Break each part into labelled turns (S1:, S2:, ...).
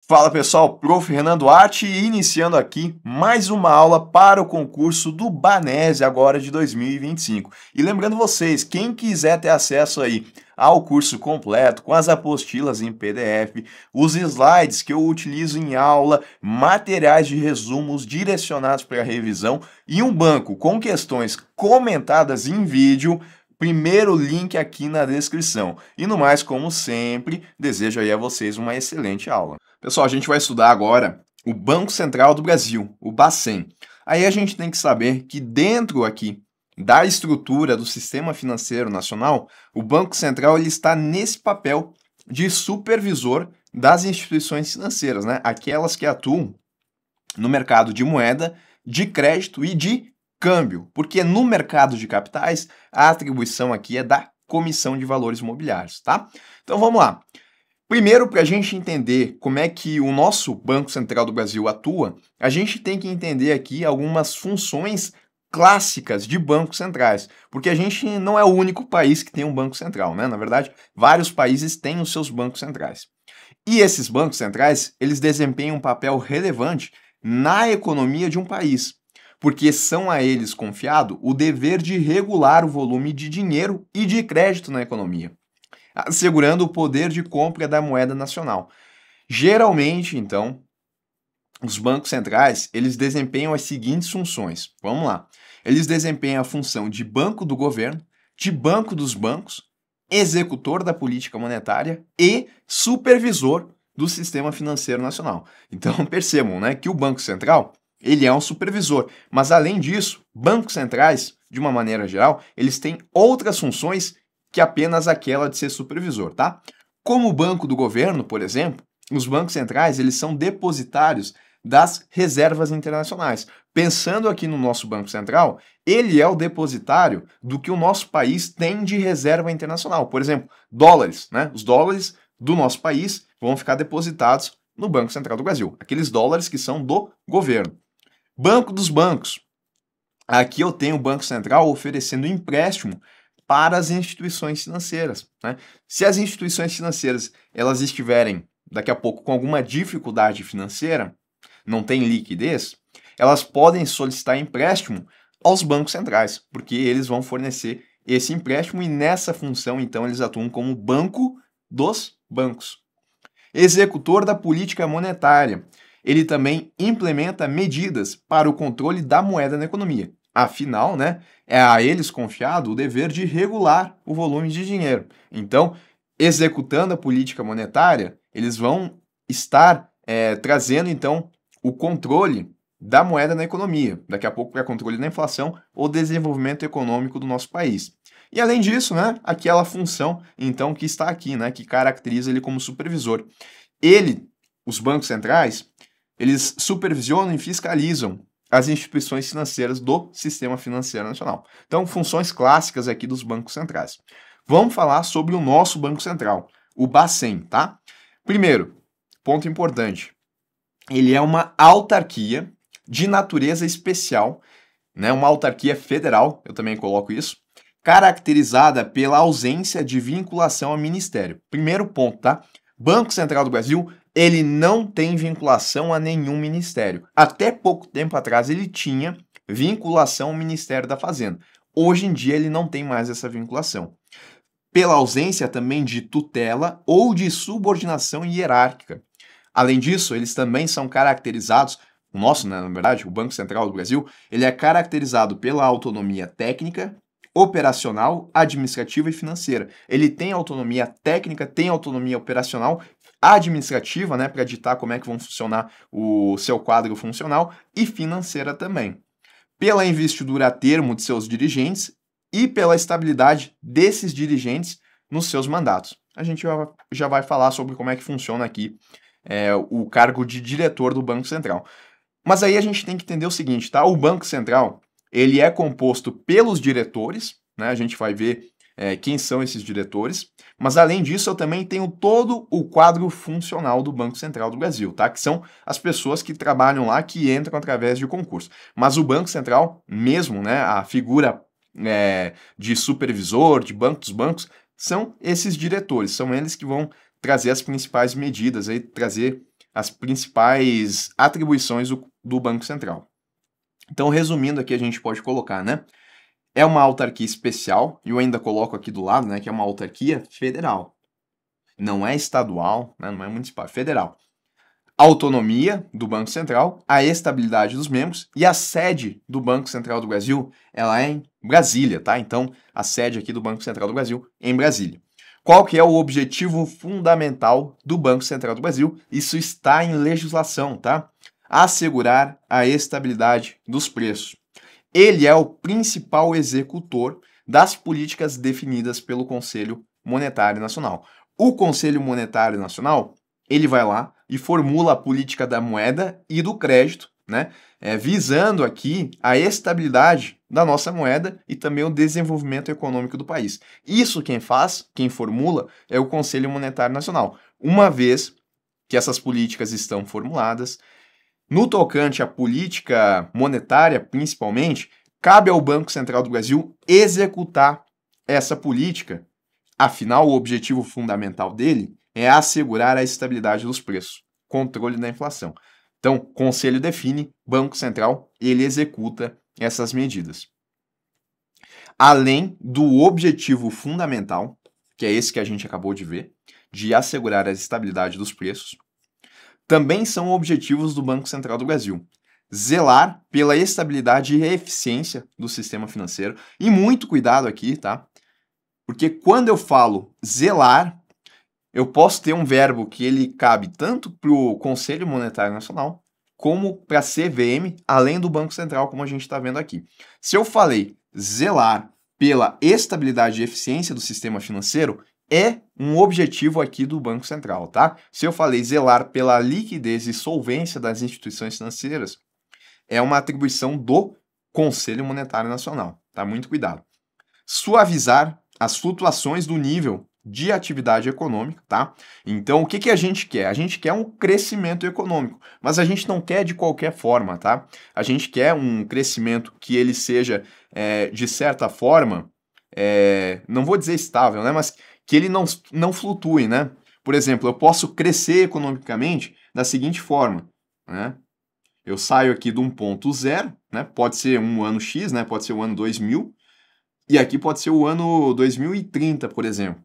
S1: Fala pessoal, Prof. Renan Duarte iniciando aqui mais uma aula para o concurso do Banese agora de 2025. E lembrando vocês, quem quiser ter acesso aí ao curso completo, com as apostilas em PDF, os slides que eu utilizo em aula, materiais de resumos direcionados para a revisão e um banco com questões comentadas em vídeo, primeiro link aqui na descrição. E no mais, como sempre, desejo aí a vocês uma excelente aula. Pessoal, a gente vai estudar agora o Banco Central do Brasil, o Bacen. Aí a gente tem que saber que dentro aqui da estrutura do Sistema Financeiro Nacional, o Banco Central ele está nesse papel de supervisor das instituições financeiras, né? Aquelas que atuam no mercado de moeda, de crédito e de câmbio, porque no mercado de capitais a atribuição aqui é da Comissão de Valores Mobiliários, tá? Então vamos lá. Primeiro, para a gente entender como é que o nosso Banco Central do Brasil atua, a gente tem que entender aqui algumas funções clássicas de bancos centrais, porque a gente não é o único país que tem um banco central, né? Na verdade, vários países têm os seus bancos centrais. E esses bancos centrais, eles desempenham um papel relevante na economia de um país, porque são a eles confiado o dever de regular o volume de dinheiro e de crédito na economia, assegurando o poder de compra da moeda nacional. Geralmente, então, os bancos centrais, eles desempenham as seguintes funções. Vamos lá. Eles desempenham a função de banco do governo, de banco dos bancos, executor da política monetária e supervisor do sistema financeiro nacional. Então, percebam, né, que o Banco Central, ele é um supervisor, mas além disso, bancos centrais, de uma maneira geral, eles têm outras funções que apenas aquela de ser supervisor, tá? Como o Banco do Governo, por exemplo, os bancos centrais, eles são depositários das reservas internacionais. Pensando aqui no nosso Banco Central, ele é o depositário do que o nosso país tem de reserva internacional. Por exemplo, dólares, né? Os dólares do nosso país vão ficar depositados no Banco Central do Brasil, aqueles dólares que são do governo. Banco dos bancos. Aqui eu tenho o Banco Central oferecendo empréstimo para as instituições financeiras, né? Se as instituições financeiras elas estiverem daqui a pouco com alguma dificuldade financeira, não tem liquidez, elas podem solicitar empréstimo aos bancos centrais, porque eles vão fornecer esse empréstimo e nessa função então eles atuam como banco dos bancos. Executor da política monetária. Ele também implementa medidas para o controle da moeda na economia. Afinal, né, é a eles confiado o dever de regular o volume de dinheiro. Então, executando a política monetária, eles vão estar trazendo, então, o controle da moeda na economia. Daqui a pouco, para controle da inflação ou desenvolvimento econômico do nosso país. E, além disso, né, aquela função, então, que está aqui, né, que caracteriza ele como supervisor. Os bancos centrais, eles supervisionam e fiscalizam as instituições financeiras do Sistema Financeiro Nacional. Então, funções clássicas aqui dos bancos centrais. Vamos falar sobre o nosso Banco Central, o Bacen, tá? Primeiro, ponto importante, ele é uma autarquia de natureza especial, né? Uma autarquia federal, eu também coloco isso, caracterizada pela ausência de vinculação ao ministério. Primeiro ponto, tá? Banco Central do Brasil, ele não tem vinculação a nenhum ministério. Até pouco tempo atrás ele tinha vinculação ao Ministério da Fazenda. Hoje em dia ele não tem mais essa vinculação. Pela ausência também de tutela ou de subordinação hierárquica. Além disso, eles também são caracterizados, o nosso, né, na verdade, o Banco Central do Brasil, ele é caracterizado pela autonomia técnica, operacional, administrativa e financeira. Ele tem autonomia técnica, tem autonomia operacional, administrativa, né, para ditar como é que vão funcionar o seu quadro funcional, e financeira também. Pela investidura a termo de seus dirigentes e pela estabilidade desses dirigentes nos seus mandatos. A gente já vai falar sobre como é que funciona aqui o cargo de diretor do Banco Central. Mas aí a gente tem que entender o seguinte, tá? O Banco Central, ele é composto pelos diretores, né? A gente vai ver quem são esses diretores, mas além disso eu também tenho todo o quadro funcional do Banco Central do Brasil, tá? Que são as pessoas que trabalham lá, que entram através de concurso. Mas o Banco Central mesmo, né? A figura de supervisor, de banco dos bancos, são esses diretores, são eles que vão trazer as principais medidas, aí, trazer as principais atribuições do Banco Central. Então, resumindo aqui, a gente pode colocar, né? É uma autarquia especial, e eu ainda coloco aqui do lado, né, que é uma autarquia federal. Não é estadual, né, não é municipal, é federal. A autonomia do Banco Central, a estabilidade dos membros e a sede do Banco Central do Brasil, ela é em Brasília, tá? Então, a sede aqui do Banco Central do Brasil é em Brasília. Qual que é o objetivo fundamental do Banco Central do Brasil? Isso está em legislação, tá? Assegurar a estabilidade dos preços. Ele é o principal executor das políticas definidas pelo Conselho Monetário Nacional. O Conselho Monetário Nacional, ele vai lá e formula a política da moeda e do crédito, né? Visando aqui a estabilidade da nossa moeda e também o desenvolvimento econômico do país. Isso quem faz, quem formula, é o Conselho Monetário Nacional. Uma vez que essas políticas estão formuladas, no tocante à política monetária, principalmente, cabe ao Banco Central do Brasil executar essa política. Afinal, o objetivo fundamental dele é assegurar a estabilidade dos preços, controle da inflação. Então, o Conselho define, Banco Central, ele executa essas medidas. Além do objetivo fundamental, que é esse que a gente acabou de ver, de assegurar a estabilidade dos preços, também são objetivos do Banco Central do Brasil. Zelar pela estabilidade e eficiência do sistema financeiro. E muito cuidado aqui, tá? Porque quando eu falo zelar, eu posso ter um verbo que ele cabe tanto para o Conselho Monetário Nacional como para a CVM, além do Banco Central, como a gente está vendo aqui. Se eu falei zelar pela estabilidade e eficiência do sistema financeiro, é um objetivo aqui do Banco Central, tá? Se eu falei zelar pela liquidez e solvência das instituições financeiras, é uma atribuição do Conselho Monetário Nacional, tá? Muito cuidado. Suavizar as flutuações do nível de atividade econômica, tá? Então, o que a gente quer? A gente quer um crescimento econômico, mas a gente não quer de qualquer forma, tá? A gente quer um crescimento que ele seja, de certa forma, não vou dizer estável, né? Mas que ele não flutue, né? Por exemplo, eu posso crescer economicamente da seguinte forma, né? Eu saio aqui de um ponto zero, né? Pode ser um ano X, né? Pode ser o ano 2000, e aqui pode ser o ano 2030, por exemplo.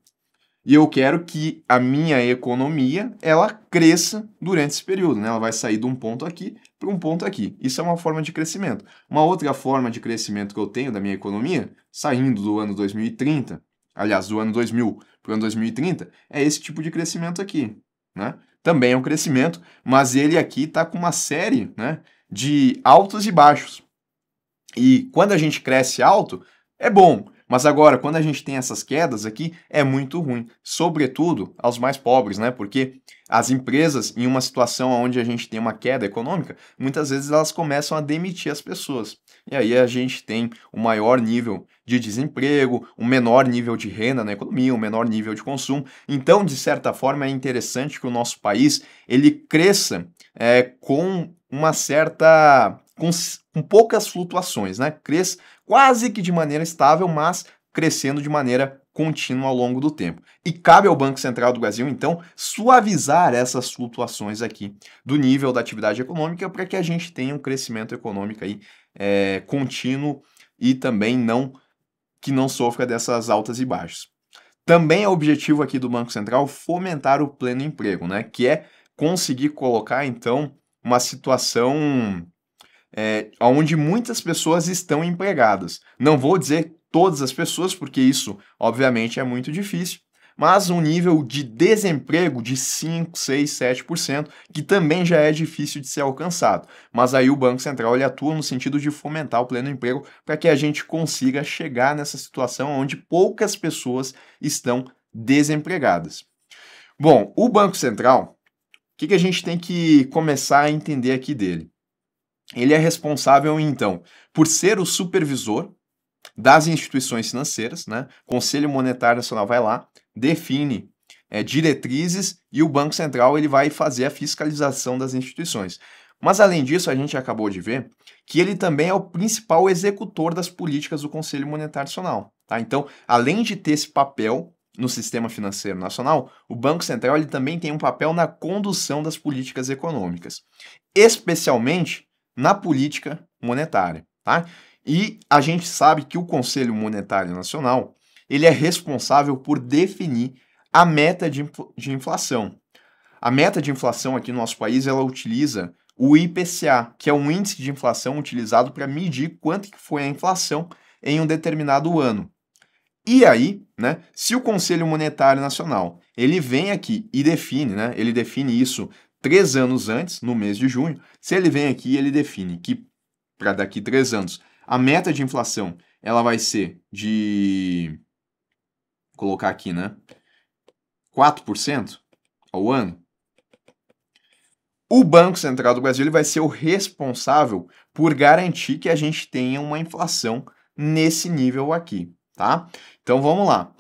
S1: E eu quero que a minha economia, ela cresça durante esse período, né? Ela vai sair de um ponto aqui para um ponto aqui. Isso é uma forma de crescimento. Uma outra forma de crescimento que eu tenho da minha economia, saindo do ano 2030, aliás, do ano 2000 para o ano 2030, é esse tipo de crescimento aqui, né? Também é um crescimento, mas ele aqui está com uma série, né, de altos e baixos. E quando a gente cresce alto, é bom, mas agora, quando a gente tem essas quedas aqui, é muito ruim, sobretudo aos mais pobres, né? Porque as empresas, em uma situação onde a gente tem uma queda econômica, muitas vezes elas começam a demitir as pessoas. E aí a gente tem um maior nível de desemprego, um menor nível de renda na economia, um menor nível de consumo. Então, de certa forma, é interessante que o nosso país ele cresça com uma certa com poucas flutuações, né? Cresça quase que de maneira estável, mas crescendo de maneira contínua ao longo do tempo. E cabe ao Banco Central do Brasil, então, suavizar essas flutuações aqui do nível da atividade econômica para que a gente tenha um crescimento econômico aí, contínuo e também que não sofra dessas altas e baixas. Também é objetivo aqui do Banco Central fomentar o pleno emprego, né? Que é conseguir colocar, então, uma situação onde muitas pessoas estão empregadas. Não vou dizer todas as pessoas, porque isso, obviamente, é muito difícil, mas um nível de desemprego de 5, 6, 7%, que também já é difícil de ser alcançado. Mas aí o Banco Central ele atua no sentido de fomentar o pleno emprego para que a gente consiga chegar nessa situação onde poucas pessoas estão desempregadas. Bom, o Banco Central, o que a gente tem que começar a entender aqui dele? Ele é responsável, então, por ser o supervisor das instituições financeiras, né? O Conselho Monetário Nacional vai lá, define diretrizes e o Banco Central ele vai fazer a fiscalização das instituições. Mas, além disso, a gente acabou de ver que ele também é o principal executor das políticas do Conselho Monetário Nacional. Tá? Então, além de ter esse papel no sistema financeiro nacional, o Banco Central ele também tem um papel na condução das políticas econômicas, especialmente na política monetária, tá? E a gente sabe que o Conselho Monetário Nacional, ele é responsável por definir a meta de inflação. A meta de inflação aqui no nosso país, ela utiliza o IPCA, que é um índice de inflação utilizado para medir quanto que foi a inflação em um determinado ano. E aí, né, se o Conselho Monetário Nacional, ele vem aqui e define, né, ele define isso 3 anos antes, no mês de junho, se ele vem aqui e ele define que para daqui 3 anos, a meta de inflação, ela vai ser de, vou colocar aqui, né, 4% ao ano, o Banco Central do Brasil ele vai ser o responsável por garantir que a gente tenha uma inflação nesse nível aqui, tá? Então vamos lá.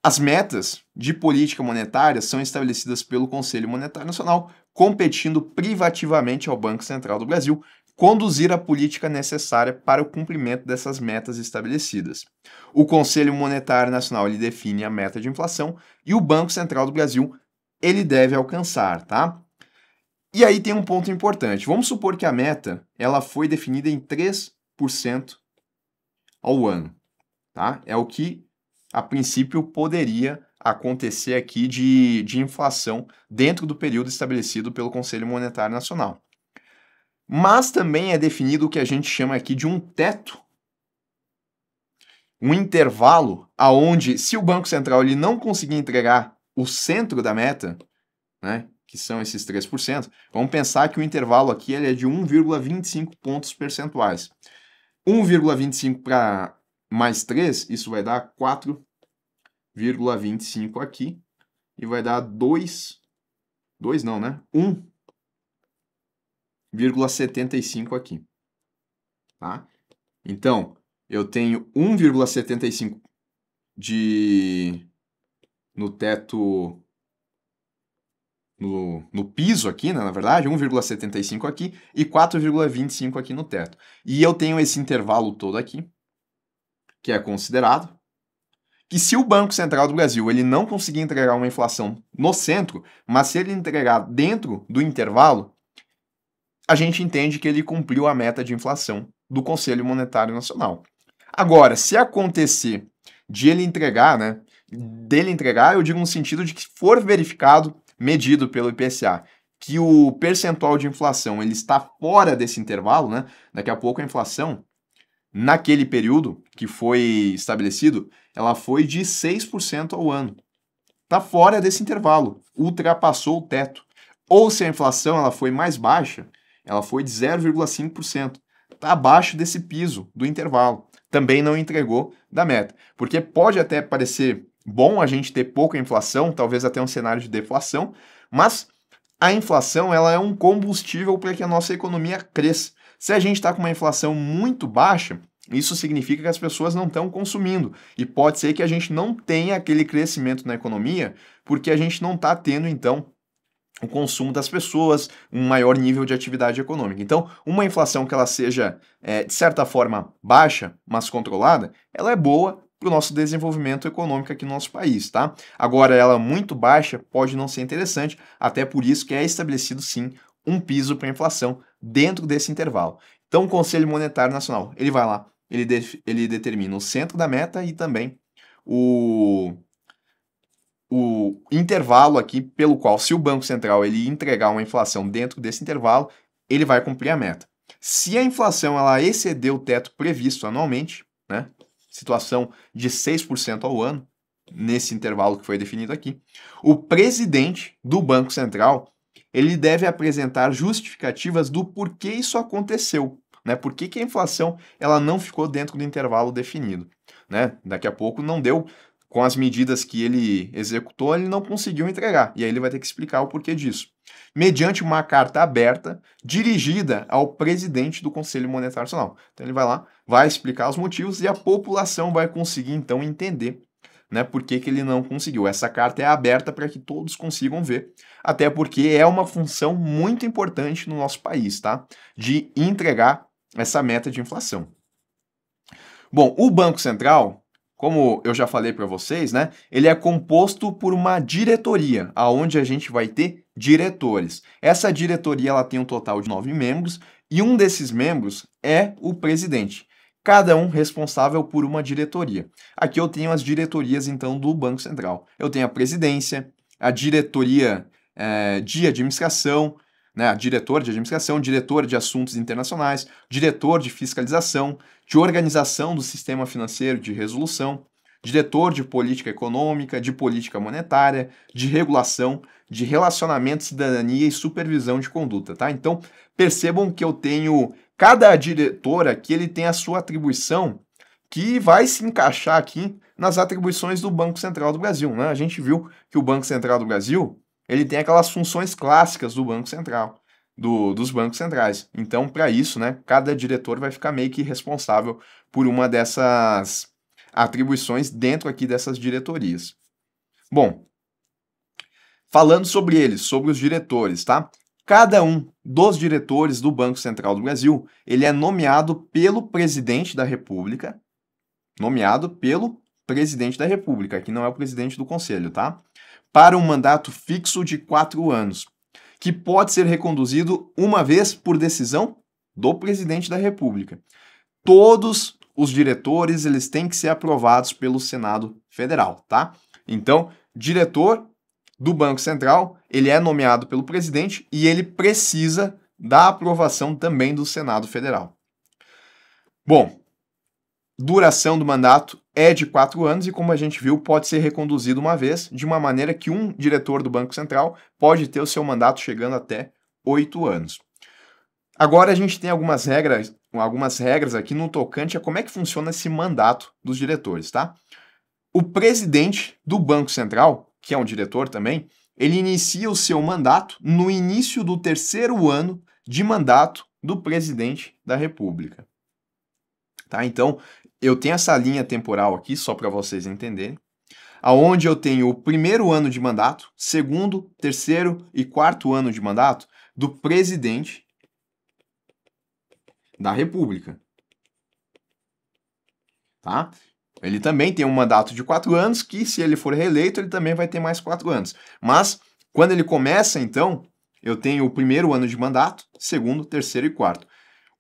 S1: As metas de política monetária são estabelecidas pelo Conselho Monetário Nacional, competindo privativamente ao Banco Central do Brasil conduzir a política necessária para o cumprimento dessas metas estabelecidas. O Conselho Monetário Nacional ele define a meta de inflação e o Banco Central do Brasil ele deve alcançar, tá? E aí tem um ponto importante. Vamos supor que a meta ela foi definida em 3% ao ano, tá? É o que a princípio poderia acontecer aqui de inflação dentro do período estabelecido pelo Conselho Monetário Nacional. Mas também é definido o que a gente chama aqui de um teto, um intervalo aonde, se o Banco Central ele não conseguir entregar o centro da meta, né, que são esses 3%, vamos pensar que o intervalo aqui ele é de 1,25 pontos percentuais. 1,25 para mais 3, isso vai dar 4,25 aqui, e vai dar 2 não, né? 1,75 aqui, tá? Então, eu tenho 1,75 no teto, no piso aqui, né, na verdade, 1,75 aqui e 4,25 aqui no teto. E eu tenho esse intervalo todo aqui, que é considerado, que se o Banco Central do Brasil ele não conseguir entregar uma inflação no centro, mas se ele entregar dentro do intervalo, a gente entende que ele cumpriu a meta de inflação do Conselho Monetário Nacional. Agora, se acontecer de ele entregar, né, dele entregar, eu digo no sentido de que for verificado, medido pelo IPCA, que o percentual de inflação ele está fora desse intervalo, né, daqui a pouco a inflação, naquele período que foi estabelecido, ela foi de 6% ao ano. Está fora desse intervalo, ultrapassou o teto. Ou se a inflação ela foi mais baixa, ela foi de 0,5%. Está abaixo desse piso do intervalo. Também não entregou da meta. Porque pode até parecer bom a gente ter pouca inflação, talvez até um cenário de deflação, mas a inflação ela é um combustível para que a nossa economia cresça. Se a gente está com uma inflação muito baixa, isso significa que as pessoas não estão consumindo. E pode ser que a gente não tenha aquele crescimento na economia, porque a gente não está tendo, então, o consumo das pessoas, um maior nível de atividade econômica. Então, uma inflação que ela seja, de certa forma, baixa, mas controlada, ela é boa para o nosso desenvolvimento econômico aqui no nosso país, tá? Agora, ela muito baixa pode não ser interessante, até por isso que é estabelecido, sim, um piso para a inflação dentro desse intervalo. Então, o Conselho Monetário Nacional, ele vai lá, ele determina o centro da meta e também o intervalo aqui pelo qual, se o Banco Central ele entregar uma inflação dentro desse intervalo, ele vai cumprir a meta. Se a inflação ela exceder o teto previsto anualmente, né, situação de 6% ao ano, nesse intervalo que foi definido aqui, o presidente do Banco Central ele deve apresentar justificativas do porquê isso aconteceu, né? Por que a inflação ela não ficou dentro do intervalo definido, né? Daqui a pouco não deu, com as medidas que ele executou, ele não conseguiu entregar, e aí ele vai ter que explicar o porquê disso. Mediante uma carta aberta dirigida ao presidente do Conselho Monetário Nacional. Então ele vai lá, vai explicar os motivos e a população vai conseguir então entender, né, por que ele não conseguiu. Essa carta é aberta para que todos consigam ver, até porque é uma função muito importante no nosso país, tá? De entregar essa meta de inflação. Bom, o Banco Central, como eu já falei para vocês, né, ele é composto por uma diretoria, aonde a gente vai ter diretores. Essa diretoria ela tem um total de 9 membros e um desses membros é o presidente. Cada um responsável por uma diretoria. Aqui eu tenho as diretorias, então, do Banco Central. Eu tenho a presidência, a diretoria de administração, né, a diretor de administração, diretor de assuntos internacionais, diretor de fiscalização, de organização do sistema financeiro de resolução, diretor de política econômica, de política monetária, de regulação, de relacionamento, cidadania e supervisão de conduta, tá? Então, percebam que eu tenho cada diretor aqui, ele tem a sua atribuição que vai se encaixar aqui nas atribuições do Banco Central do Brasil, né? A gente viu que o Banco Central do Brasil, ele tem aquelas funções clássicas do Banco Central, dos bancos centrais. Então, para isso, né, cada diretor vai ficar meio que responsável por uma dessas atribuições dentro aqui dessas diretorias. Bom, falando sobre eles, sobre os diretores, tá? Cada um dos diretores do Banco Central do Brasil, ele é nomeado pelo presidente da República, aqui não é o presidente do Conselho, tá? Para um mandato fixo de 4 anos, que pode ser reconduzido uma vez por decisão do presidente da República. Todos os diretores, eles têm que ser aprovados pelo Senado Federal, tá? Então, diretor do Banco Central, ele é nomeado pelo presidente e ele precisa da aprovação também do Senado Federal. Bom, duração do mandato é de 4 anos e, como a gente viu, pode ser reconduzido uma vez, de uma maneira que um diretor do Banco Central pode ter o seu mandato chegando até 8 anos. Agora a gente tem algumas regras aqui no tocante a como é que funciona esse mandato dos diretores, tá? O presidente do Banco Central, que é um diretor também, ele inicia o seu mandato no início do 3º ano de mandato do presidente da República. Tá? Então, eu tenho essa linha temporal aqui, só para vocês entenderem, aonde eu tenho o 1º ano de mandato, 2º, 3º e 4º ano de mandato do presidente da República. Tá? Ele também tem um mandato de 4 anos, que se ele for reeleito, ele também vai ter mais 4 anos. Mas, quando ele começa, então, eu tenho o 1º ano de mandato, 2º, 3º e 4º.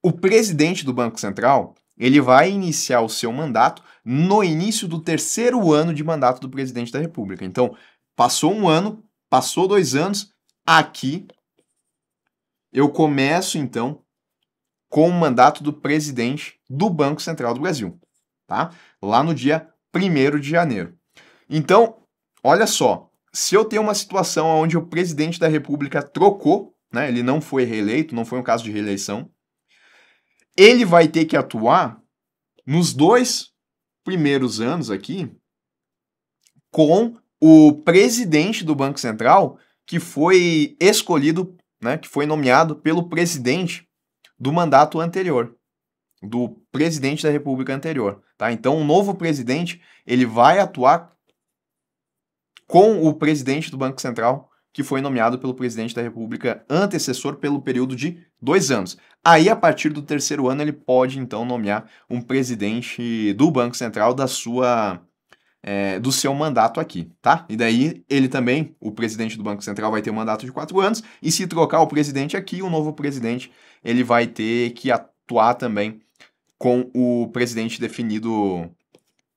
S1: O presidente do Banco Central, ele vai iniciar o seu mandato no início do 3º ano de mandato do presidente da República. Então, passou 1 ano, passou 2 anos, aqui eu começo, então, com o mandato do presidente do Banco Central do Brasil, tá? Lá no dia 1º de janeiro. Então, olha só, se eu tenho uma situação onde o presidente da República trocou, né, ele não foi reeleito, não foi um caso de reeleição, ele vai ter que atuar nos 2 primeiros anos aqui com o presidente do Banco Central que foi escolhido, né, que foi nomeado pelo presidente do mandato anterior, do presidente da República anterior, tá? Então, o novo presidente, ele vai atuar com o presidente do Banco Central, que foi nomeado pelo presidente da República antecessor pelo período de 2 anos. Aí, a partir do 3º ano, ele pode, então, nomear um presidente do Banco Central do seu mandato aqui, tá? E daí, ele também, o presidente do Banco Central vai ter um mandato de 4 anos, e se trocar o presidente aqui, o novo presidente, ele vai ter que atuar também com o presidente definido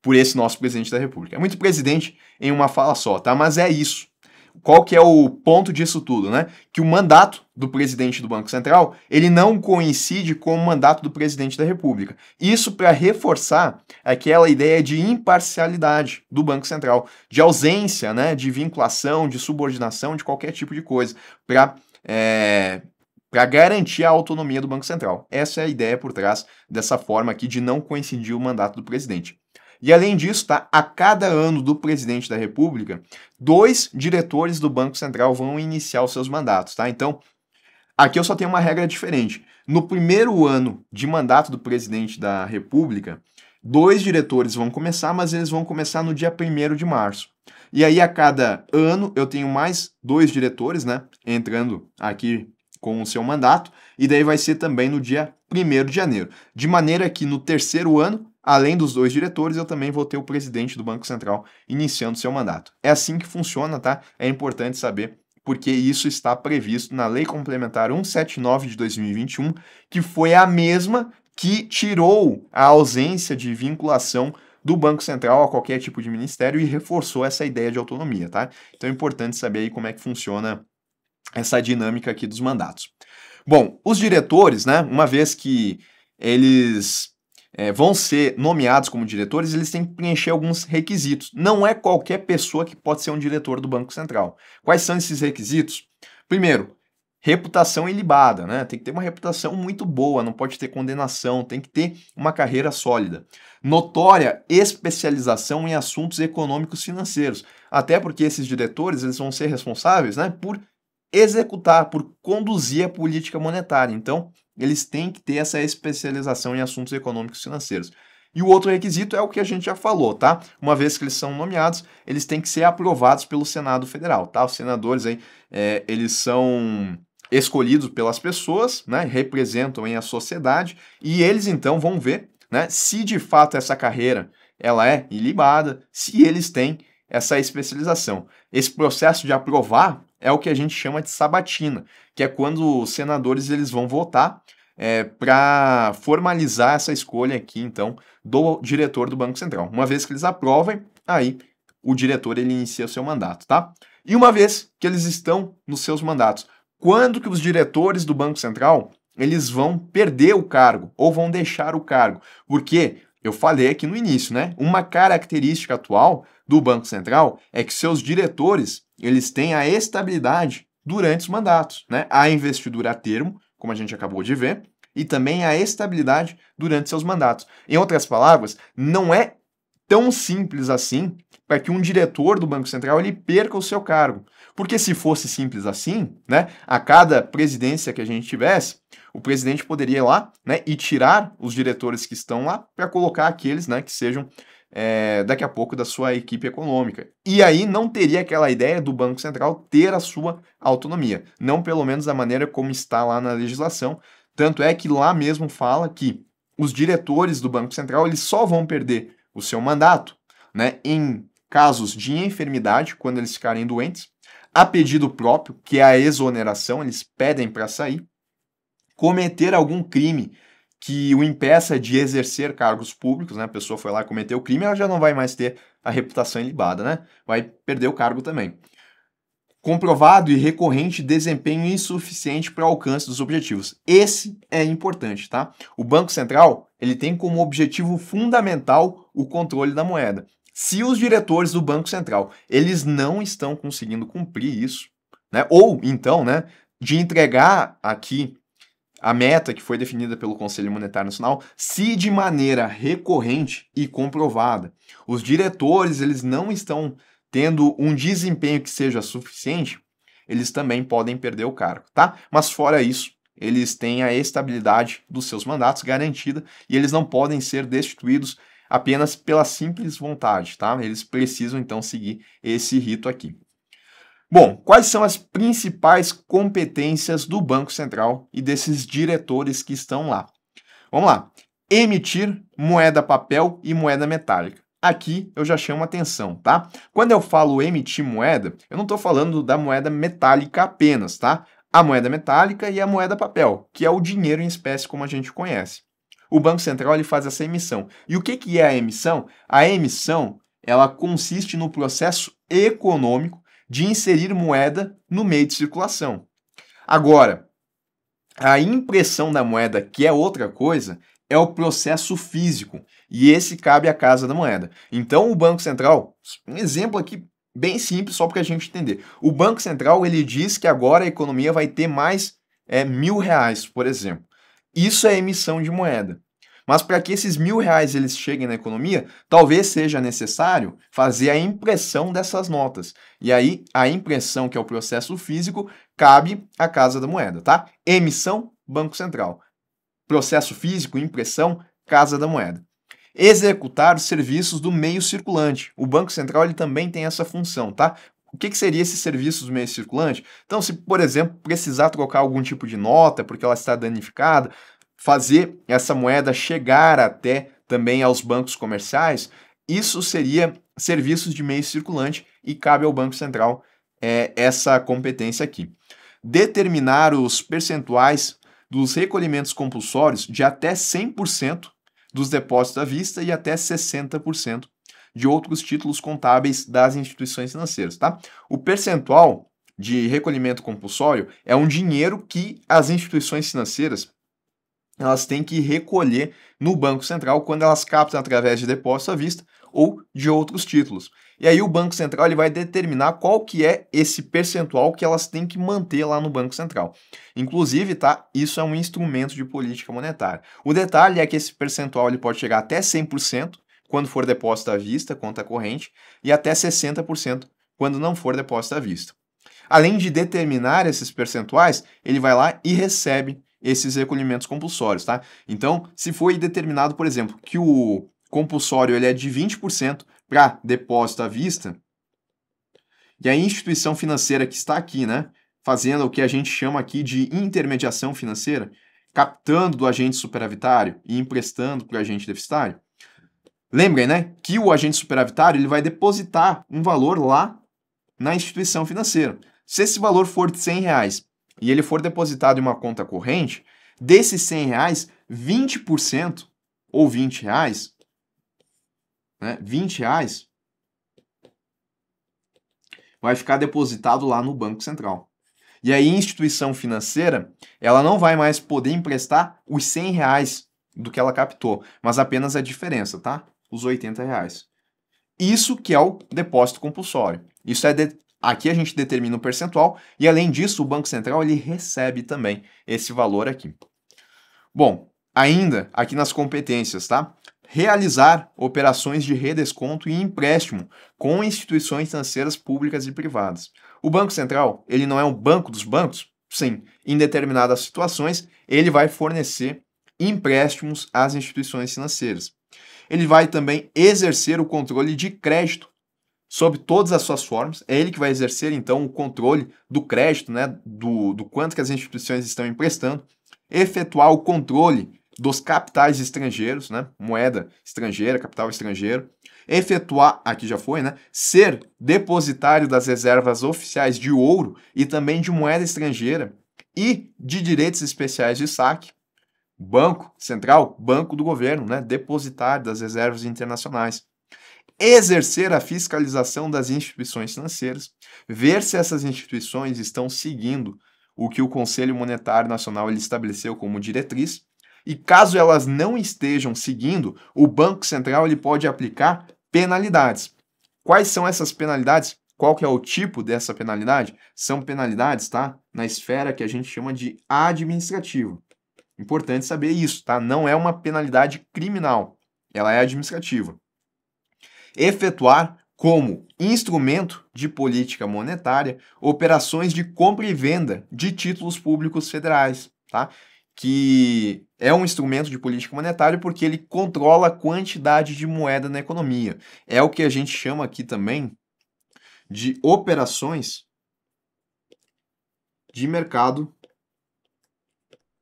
S1: por esse nosso presidente da República. É muito presidente em uma fala só, tá? Mas é isso. Qual que é o ponto disso tudo, né? Que o mandato do presidente do Banco Central, ele não coincide com o mandato do presidente da República. Isso para reforçar aquela ideia de imparcialidade do Banco Central, de ausência, né, de vinculação, de subordinação, de qualquer tipo de coisa, para garantir a autonomia do Banco Central. Essa é a ideia por trás dessa forma aqui de não coincidir o mandato do presidente. E além disso, tá, a cada ano do presidente da República, 2 diretores do Banco Central vão iniciar os seus mandatos, tá? Então, aqui eu só tenho uma regra diferente. No 1º ano de mandato do presidente da República, 2 diretores vão começar, mas eles vão começar no dia 1º de março. E aí, a cada ano, eu tenho mais 2 diretores, né, entrando aqui com o seu mandato, e daí vai ser também no dia 1º de janeiro. De maneira que no 3º ano, além dos 2 diretores, eu também vou ter o presidente do Banco Central iniciando seu mandato. É assim que funciona, tá? É importante saber porque isso está previsto na Lei Complementar 179 de 2021, que foi a mesma que tirou a ausência de vinculação do Banco Central a qualquer tipo de ministério e reforçou essa ideia de autonomia, tá? Então é importante saber aí como é que funciona essa dinâmica aqui dos mandatos. Bom, os diretores, né, uma vez que eles vão ser nomeados como diretores, eles têm que preencher alguns requisitos. Não é qualquer pessoa que pode ser um diretor do Banco Central. Quais são esses requisitos? Primeiro, reputação ilibada, né? Tem que ter uma reputação muito boa, não pode ter condenação, tem que ter uma carreira sólida. Notória especialização em assuntos econômicos financeiros, até porque esses diretores eles vão ser responsáveis, né, por executar, por conduzir a política monetária. Então, eles têm que ter essa especialização em assuntos econômicos financeiros. E o outro requisito é o que a gente já falou, tá? Uma vez que eles são nomeados, eles têm que ser aprovados pelo Senado Federal, tá? Os senadores aí, eles são escolhidos pelas pessoas, né? Representam aí a sociedade e eles então vão ver, né? Se de fato essa carreira ela é ilibada, se eles têm essa especialização. Esse processo de aprovar é o que a gente chama de sabatina, que é quando os senadores eles vão votar para formalizar essa escolha aqui, então, do diretor do Banco Central. Uma vez que eles aprovem, aí o diretor ele inicia o seu mandato, tá? E uma vez que eles estão nos seus mandatos, quando que os diretores do Banco Central eles vão perder o cargo ou vão deixar o cargo? Porque eu falei aqui no início, né? Uma característica atual do Banco Central é que seus diretores eles têm a estabilidade durante os mandatos, né? A investidura a termo, como a gente acabou de ver, e também a estabilidade durante seus mandatos. Em outras palavras, não é tão simples assim para que um diretor do Banco Central ele perca o seu cargo. Porque se fosse simples assim, né, a cada presidência que a gente tivesse, o presidente poderia ir lá, né, e tirar os diretores que estão lá para colocar aqueles, né, que sejam daqui a pouco da sua equipe econômica. E aí não teria aquela ideia do Banco Central ter a sua autonomia, não pelo menos da maneira como está lá na legislação. Tanto é que lá mesmo fala que os diretores do Banco Central eles só vão perder o seu mandato, né, em casos de enfermidade, quando eles ficarem doentes, a pedido próprio, que é a exoneração, eles pedem para sair, cometer algum crime que o impeça de exercer cargos públicos, né? A pessoa foi lá e cometeu o crime, ela já não vai mais ter a reputação ilibada, né? Vai perder o cargo também. Comprovado e recorrente desempenho insuficiente para o alcance dos objetivos. Esse é importante, tá? O Banco Central, ele tem como objetivo fundamental o controle da moeda. Se os diretores do Banco Central, eles não estão conseguindo cumprir isso, né? Ou então, né, de entregar aqui a meta que foi definida pelo Conselho Monetário Nacional, se de maneira recorrente e comprovada, os diretores eles não estão tendo um desempenho que seja suficiente, eles também podem perder o cargo, tá? Mas fora isso, eles têm a estabilidade dos seus mandatos garantida e eles não podem ser destituídos apenas pela simples vontade, tá? Eles precisam então seguir esse rito aqui. Bom, quais são as principais competências do Banco Central e desses diretores que estão lá? Vamos lá. Emitir moeda papel e moeda metálica. Aqui eu já chamo atenção, tá? Quando eu falo emitir moeda, eu não estou falando da moeda metálica apenas, tá? A moeda metálica e a moeda papel, que é o dinheiro em espécie como a gente conhece. O Banco Central ele faz essa emissão. E o que é a emissão? A emissão ela consiste no processo econômico de inserir moeda no meio de circulação. Agora, a impressão da moeda, que é outra coisa, é o processo físico, e esse cabe à Casa da Moeda. Então, o Banco Central, um exemplo aqui bem simples, só para a gente entender. O Banco Central, ele diz que agora a economia vai ter mais R$1.000, por exemplo. Isso é emissão de moeda. Mas para que esses R$1.000 eles cheguem na economia, talvez seja necessário fazer a impressão dessas notas. E aí, a impressão, que é o processo físico, cabe à Casa da Moeda, tá? Emissão, Banco Central. Processo físico, impressão, Casa da Moeda. Executar os serviços do meio circulante. O Banco Central ele também tem essa função, tá? O que seria esses serviços do meio circulante? Então, se, por exemplo, precisar trocar algum tipo de nota porque ela está danificada, fazer essa moeda chegar até também aos bancos comerciais, isso seria serviços de meio circulante e cabe ao Banco Central essa competência aqui. Determinar os percentuais dos recolhimentos compulsórios de até 100% dos depósitos à vista e até 60% de outros títulos contábeis das instituições financeiras, tá? O percentual de recolhimento compulsório é um dinheiro que as instituições financeiras elas têm que recolher no Banco Central quando elas captam através de depósito à vista ou de outros títulos. E aí o Banco Central ele vai determinar qual que é esse percentual que elas têm que manter lá no Banco Central. Inclusive, tá? Isso é um instrumento de política monetária. O detalhe é que esse percentual ele pode chegar até 100% quando for depósito à vista, conta corrente, e até 60% quando não for depósito à vista. Além de determinar esses percentuais, ele vai lá e recebe esses recolhimentos compulsórios, tá? Então, se foi determinado, por exemplo, que o compulsório ele é de 20% para depósito à vista, e a instituição financeira que está aqui, né, fazendo o que a gente chama aqui de intermediação financeira, captando do agente superavitário e emprestando para o agente deficitário, lembrem, né, que o agente superavitário ele vai depositar um valor lá na instituição financeira. Se esse valor for de R$100 e ele for depositado em uma conta corrente, desses R$100, 20% ou R$20, né, R$20 vai ficar depositado lá no Banco Central. E aí a instituição financeira, ela não vai mais poder emprestar os R$100 do que ela captou, mas apenas a diferença, tá? Os R$80. Isso que é o depósito compulsório. Isso aqui a gente determina o percentual e além disso o Banco Central ele recebe também esse valor aqui. Bom, ainda aqui nas competências, tá? Realizar operações de redesconto e empréstimo com instituições financeiras públicas e privadas. O Banco Central, ele não é um banco dos bancos? Sim, em determinadas situações, ele vai fornecer empréstimos às instituições financeiras. Ele vai também exercer o controle de crédito sobre todas as suas formas. É ele que vai exercer, então, o controle do crédito, né, do quanto que as instituições estão emprestando, efetuar o controle dos capitais estrangeiros, né, moeda estrangeira, capital estrangeiro, efetuar, aqui já foi, né, ser depositário das reservas oficiais de ouro e também de moeda estrangeira e de direitos especiais de saque, Banco Central, banco do governo, né, depositário das reservas internacionais, exercer a fiscalização das instituições financeiras, ver se essas instituições estão seguindo o que o Conselho Monetário Nacional ele estabeleceu como diretriz, e caso elas não estejam seguindo, o Banco Central ele pode aplicar penalidades. Quais são essas penalidades? Qual que é o tipo dessa penalidade? São penalidades, tá? Na esfera que a gente chama de administrativa. Importante saber isso, tá? Não é uma penalidade criminal, ela é administrativa. Efetuar como instrumento de política monetária operações de compra e venda de títulos públicos federais, tá? Que é um instrumento de política monetária porque ele controla a quantidade de moeda na economia. É o que a gente chama aqui também de operações de mercado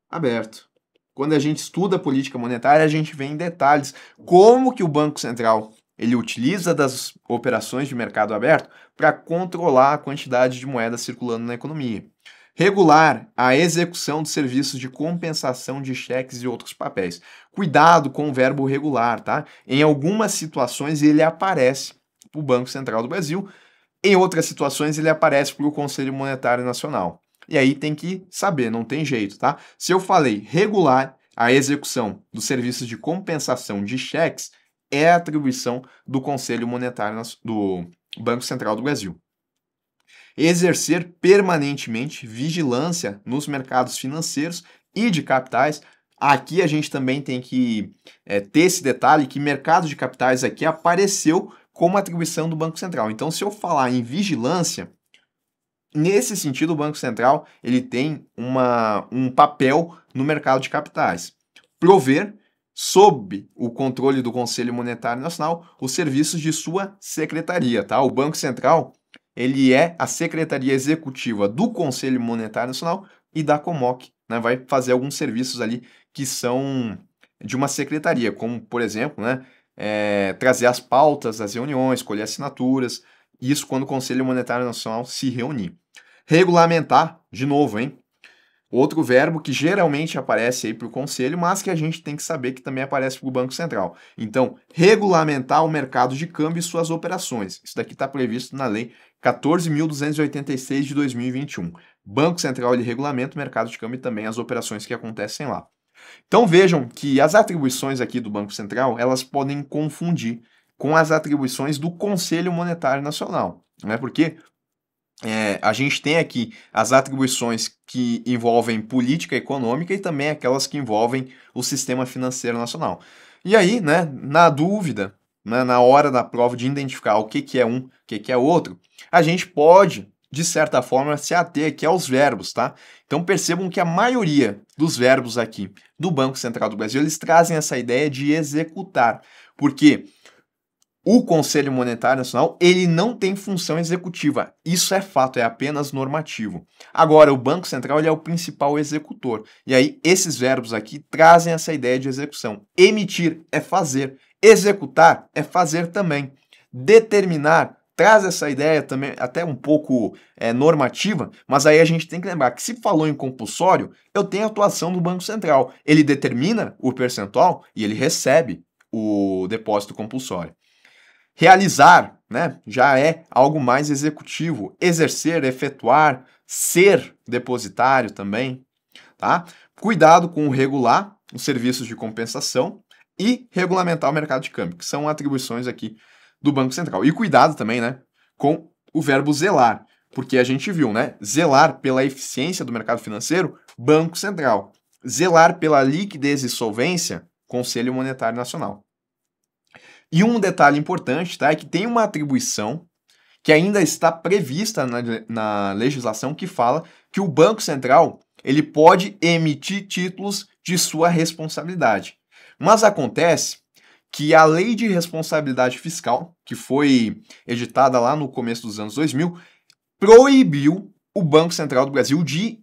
S1: aberto. Quando a gente estuda política monetária, a gente vê em detalhes como que o Banco Central ele utiliza das operações de mercado aberto para controlar a quantidade de moeda circulando na economia. Regular a execução de serviços de compensação de cheques e outros papéis. Cuidado com o verbo regular, tá? Em algumas situações ele aparece para o Banco Central do Brasil, em outras situações ele aparece para o Conselho Monetário Nacional. E aí tem que saber, não tem jeito, tá? Se eu falei regular a execução dos serviços de compensação de cheques, é atribuição do Conselho Monetário do Banco Central do Brasil. Exercer permanentemente vigilância nos mercados financeiros e de capitais. Aqui a gente também tem que ter esse detalhe que mercado de capitais aqui apareceu como atribuição do Banco Central. Então, se eu falar em vigilância, nesse sentido, o Banco Central ele tem um papel no mercado de capitais. Prover, sob o controle do Conselho Monetário Nacional, os serviços de sua secretaria. Tá? O Banco Central ele é a secretaria executiva do Conselho Monetário Nacional e da COMOC. Né? Vai fazer alguns serviços ali que são de uma secretaria, como, por exemplo, né, trazer as pautas das reuniões, colher assinaturas, isso quando o Conselho Monetário Nacional se reunir. Regulamentar, de novo, hein? Outro verbo que geralmente aparece aí para o Conselho, mas que a gente tem que saber que também aparece para o Banco Central. Então, regulamentar o mercado de câmbio e suas operações. Isso daqui está previsto na Lei 14.286 de 2021. Banco Central ele regulamenta o mercado de câmbio e também as operações que acontecem lá. Então vejam que as atribuições aqui do Banco Central, elas podem confundir com as atribuições do Conselho Monetário Nacional, né? Porque a gente tem aqui as atribuições que envolvem política econômica e também aquelas que envolvem o sistema financeiro nacional. E aí, né, na dúvida, né, na hora da prova de identificar o que é um, o que é outro, a gente pode, de certa forma, se ater aqui aos verbos, tá? Então percebam que a maioria dos verbos aqui do Banco Central do Brasil, eles trazem essa ideia de executar, porque o Conselho Monetário Nacional, ele não tem função executiva. Isso é fato, é apenas normativo. Agora, o Banco Central ele é o principal executor. E aí, esses verbos aqui trazem essa ideia de execução. Emitir é fazer. Executar é fazer também. Determinar traz essa ideia também até um pouco normativa, mas aí a gente tem que lembrar que se falou em compulsório, eu tenho a atuação do Banco Central. Ele determina o percentual e ele recebe o depósito compulsório. Realizar, né, já é algo mais executivo. Exercer, efetuar, ser depositário também, tá? Cuidado com regular os serviços de compensação e regulamentar o mercado de câmbio, que são atribuições aqui do Banco Central. E cuidado também, né, com o verbo zelar, porque a gente viu, né, zelar pela eficiência do mercado financeiro, Banco Central. Zelar pela liquidez e solvência, Conselho Monetário Nacional. E um detalhe importante, tá, é que tem uma atribuição que ainda está prevista na legislação que fala que o Banco Central ele pode emitir títulos de sua responsabilidade. Mas acontece que a Lei de Responsabilidade Fiscal, que foi editada lá no começo dos anos 2000, proibiu o Banco Central do Brasil de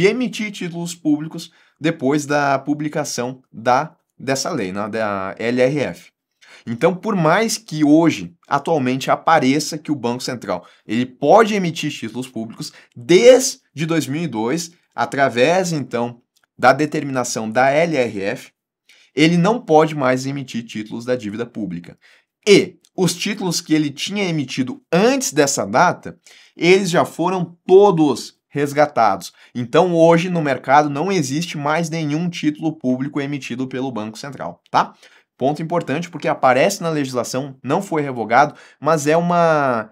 S1: emitir títulos públicos depois da publicação dessa lei, né, da LRF. Então, por mais que hoje, atualmente, apareça que o Banco Central ele pode emitir títulos públicos desde 2002, através, então, da determinação da LRF, ele não pode mais emitir títulos da dívida pública. E os títulos que ele tinha emitido antes dessa data, eles já foram todos resgatados. Então, hoje, no mercado, não existe mais nenhum título público emitido pelo Banco Central, tá? Ponto importante, porque aparece na legislação, não foi revogado, mas é uma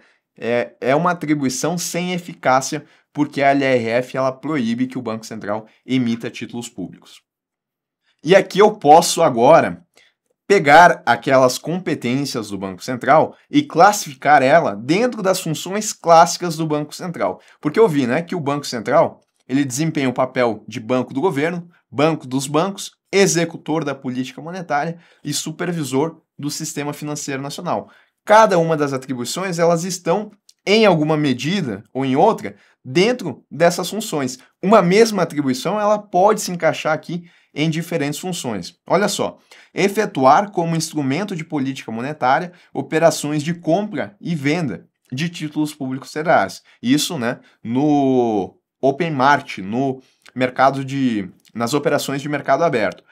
S1: atribuição sem eficácia, porque a LRF ela proíbe que o Banco Central emita títulos públicos. E aqui eu posso agora pegar aquelas competências do Banco Central e classificar ela dentro das funções clássicas do Banco Central. Porque eu vi, né, que o Banco Central ele desempenha o papel de banco do governo, banco dos bancos, executor da política monetária e supervisor do sistema financeiro nacional. Cada uma das atribuições elas estão, em alguma medida ou em outra, dentro dessas funções. Uma mesma atribuição ela pode se encaixar aqui em diferentes funções. Olha só, efetuar como instrumento de política monetária operações de compra e venda de títulos públicos federais. Isso, né, no open market, no mercado nas operações de mercado aberto.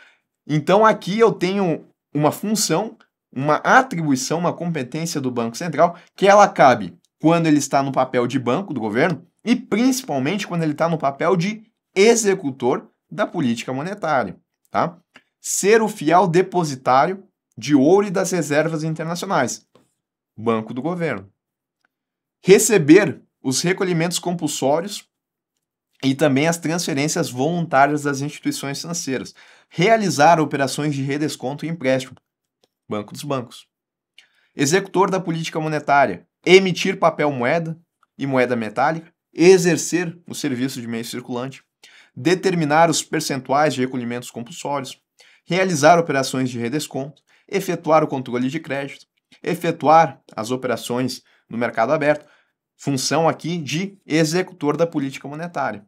S1: Então aqui eu tenho uma função, uma atribuição, uma competência do Banco Central que ela cabe quando ele está no papel de banco do governo e principalmente quando ele está no papel de executor da política monetária, tá? Ser o fiel depositário de ouro e das reservas internacionais, banco do governo. Receber os recolhimentos compulsórios e também as transferências voluntárias das instituições financeiras. Realizar operações de redesconto e empréstimo, banco dos bancos. Executor da política monetária, emitir papel moeda e moeda metálica, exercer o serviço de meio circulante, determinar os percentuais de recolhimentos compulsórios, realizar operações de redesconto, efetuar o controle de crédito, efetuar as operações no mercado aberto, função aqui de executor da política monetária.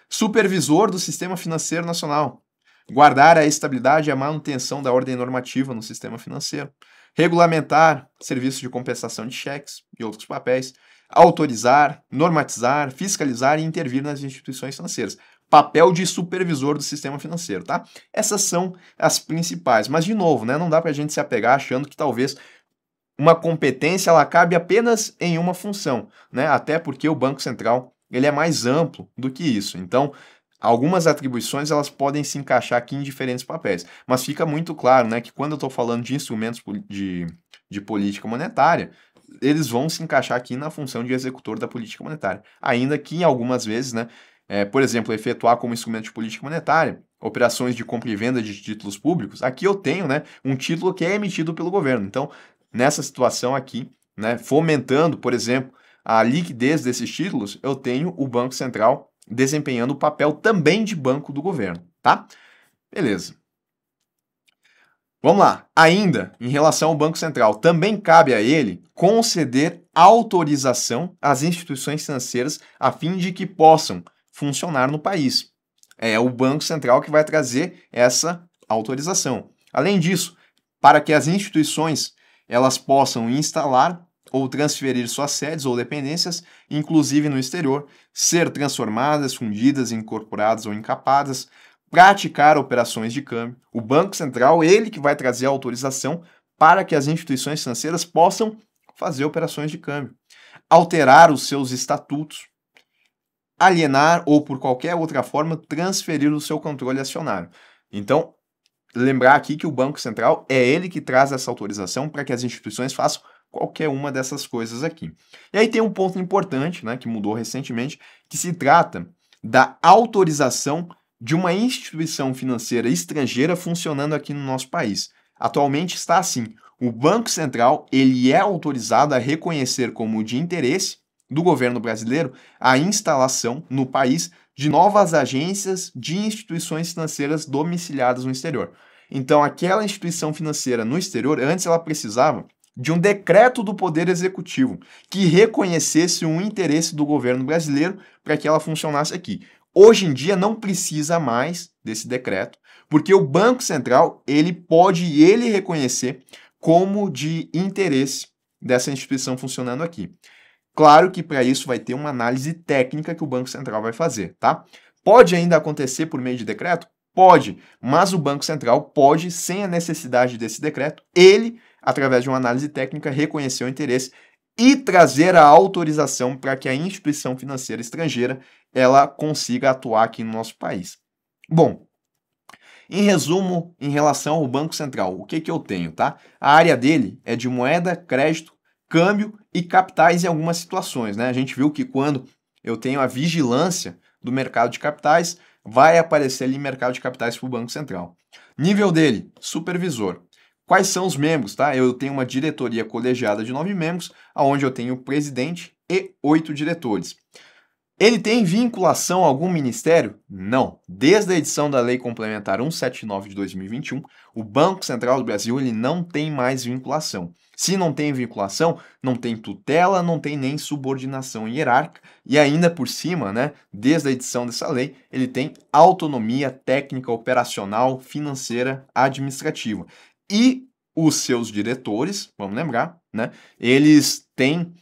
S1: Supervisor do sistema financeiro nacional, guardar a estabilidade e a manutenção da ordem normativa no sistema financeiro, regulamentar serviços de compensação de cheques e outros papéis, autorizar, normatizar, fiscalizar e intervir nas instituições financeiras. Papel de supervisor do sistema financeiro, tá? Essas são as principais. Mas, de novo, né, não dá para a gente se apegar achando que talvez uma competência ela cabe apenas em uma função, né? Até porque o Banco Central ele é mais amplo do que isso. Então, algumas atribuições elas podem se encaixar aqui em diferentes papéis. Mas fica muito claro, né, que quando eu estou falando de instrumentos de política monetária, eles vão se encaixar aqui na função de executor da política monetária. Ainda que algumas vezes, né, por exemplo, efetuar como instrumento de política monetária operações de compra e venda de títulos públicos, aqui eu tenho, né, um título que é emitido pelo governo. Então, nessa situação aqui, né, fomentando, por exemplo, a liquidez desses títulos, eu tenho o Banco Central desempenhando o papel também de banco do governo, tá? Beleza. Vamos lá. Ainda, em relação ao Banco Central, também cabe a ele conceder autorização às instituições financeiras a fim de que possam funcionar no país. É o Banco Central que vai trazer essa autorização. Além disso, para que as instituições elas possam instalar ou transferir suas sedes ou dependências, inclusive no exterior, ser transformadas, fundidas, incorporadas ou encapadas, praticar operações de câmbio. O Banco Central, ele que vai trazer a autorização para que as instituições financeiras possam fazer operações de câmbio, alterar os seus estatutos, alienar ou por qualquer outra forma transferir o seu controle acionário. Então, lembrar aqui que o Banco Central é ele que traz essa autorização para que as instituições façam qualquer uma dessas coisas aqui. E aí tem um ponto importante, né, que mudou recentemente, que se trata da autorização de uma instituição financeira estrangeira funcionando aqui no nosso país. Atualmente está assim: o Banco Central ele é autorizado a reconhecer como de interesse do governo brasileiro a instalação no país de novas agências de instituições financeiras domiciliadas no exterior. Então, aquela instituição financeira no exterior, antes ela precisava de um decreto do Poder Executivo que reconhecesse um interesse do governo brasileiro para que ela funcionasse aqui. Hoje em dia não precisa mais desse decreto, porque o Banco Central ele pode reconhecer como de interesse dessa instituição funcionando aqui. Claro que para isso vai ter uma análise técnica que o Banco Central vai fazer, tá? Pode ainda acontecer por meio de decreto? Pode, mas o Banco Central pode, sem a necessidade desse decreto, ele, através de uma análise técnica, reconhecer o interesse e trazer a autorização para que a instituição financeira estrangeira ela consiga atuar aqui no nosso país. Bom, em resumo, em relação ao Banco Central, o que eu tenho, tá? A área dele é de moeda, crédito, câmbio e capitais em algumas situações, né? A gente viu que quando eu tenho a vigilância do mercado de capitais, vai aparecer ali mercado de capitais para o Banco Central. Nível dele, supervisor. Quais são os membros, tá? Eu tenho uma diretoria colegiada de 9 membros, onde eu tenho o presidente e 8 diretores. Ele tem vinculação a algum ministério? Não. Desde a edição da Lei Complementar 179 de 2021, o Banco Central do Brasil ele não tem mais vinculação. Se não tem vinculação, não tem tutela, não tem nem subordinação hierárquica e ainda por cima, né, desde a edição dessa lei, ele tem autonomia técnica, operacional, financeira, administrativa. E os seus diretores, vamos lembrar, né, eles têm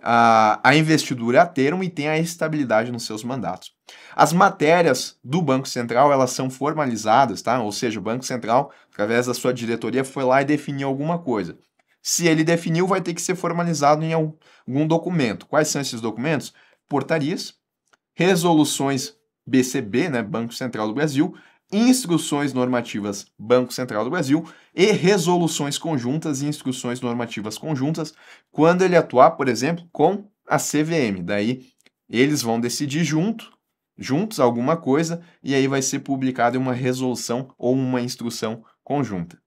S1: a investidura a termo e tem a estabilidade nos seus mandatos. As matérias do Banco Central, elas são formalizadas, tá? Ou seja, o Banco Central, através da sua diretoria, foi lá e definiu alguma coisa. Se ele definiu, vai ter que ser formalizado em algum documento. Quais são esses documentos? Portarias, resoluções BCB, né, Banco Central do Brasil, instruções normativas Banco Central do Brasil e resoluções conjuntas e instruções normativas conjuntas quando ele atuar, por exemplo, com a CVM. Daí eles vão decidir juntos alguma coisa e aí vai ser publicada uma resolução ou uma instrução conjunta.